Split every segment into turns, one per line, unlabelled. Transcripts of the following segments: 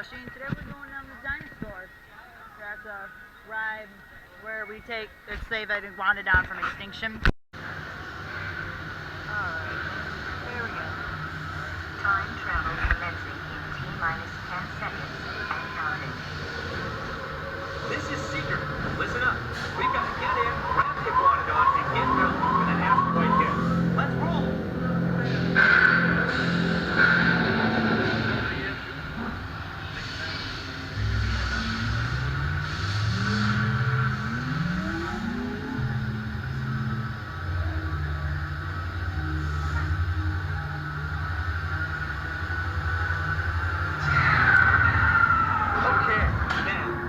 Yoshi, and today we're going down the dinosaur. That's a ride where we take, let's say that it wanted down from extinction. Alright, here we go.
Time travel commencing in T-minus 10 seconds and counting.
This is Seeker. Listen up. We've got to get in, grab the iguanodon, and get out before that asteroid hits. Let's roll!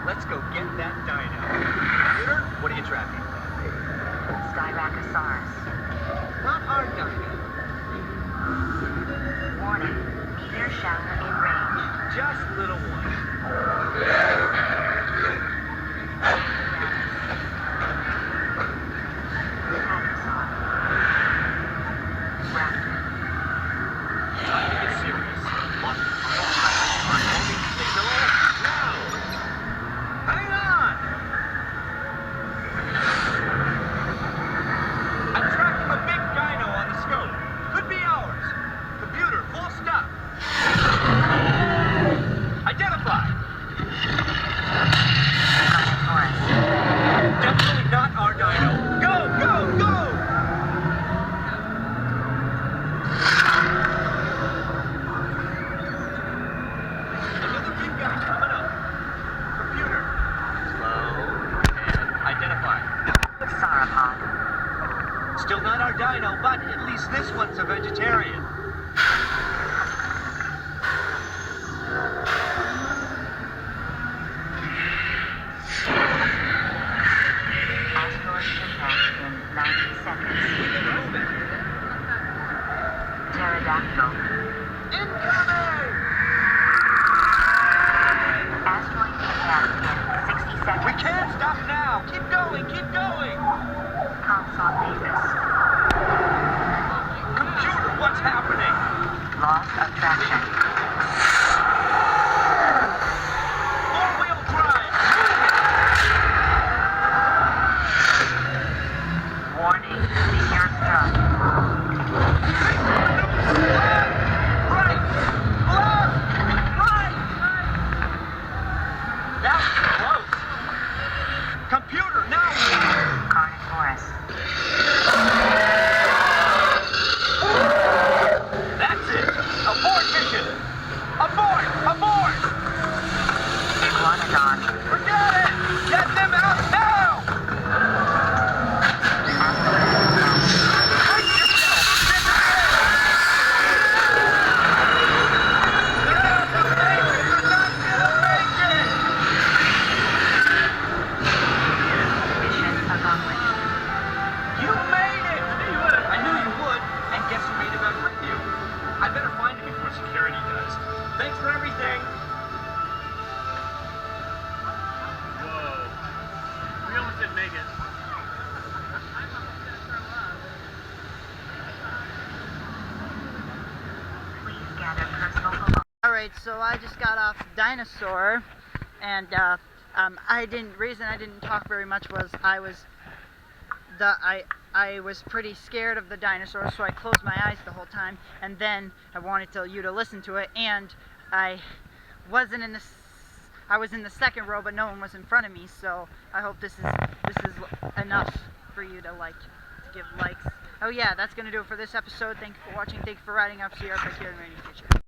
Let's go get that dino. Computer, what are you tracking?
Styracosaurus.
Not our dino.
Warning. Meteor shower in range.
Just little one.
Hadrosaur. Raptor.
Time to get serious. Look, homing signal now. Hang on! I'm tracking a big dino on the scope. Could be ours. Computer, full stop. Identify.
Carnotaurus.
Definitely not our dino. Go, go, go! Another big guy coming up. Computer. Slow and identify.
Sauropod.
Still not our dino, but at least this one's a vegetarian.
Asteroid impact in 90 seconds.
Moving.
Pterodactyl.
Incoming!
Asteroid impact in 60 seconds.
We can't stop now. Keep going, keep going.
Compsognathus.
Computer, what's happening?
Loss of traction.
Four-wheel drive.
Warning. Meteor struck.
Right! Left! Right! That was close. Computer, now what?
Carnotaurus.
That's it. Abort mission. Abort! Abort!
Iguanodon.
Forget it! Get them out now! Brace yourself! They're not gonna make it! They're not gonna make it!
Mission accomplished.
You made it! I knew you would. And guess who made it back with you? I better find him before security does. Thanks for everything!
Whoa. We almost didn't make it.
Please gather personal belongings.
Alright, so I just got off Dinosaur, and reason I didn't talk very much was I was pretty scared of the dinosaur, so I closed my eyes the whole time, and then I wanted you to listen to it, and I was in the second row, but no one was in front of me, so I hope this is enough for you to give likes. Oh yeah, that's gonna do it for this episode. Thank you for watching. Thank you for riding up. See you right back here in the rainy future.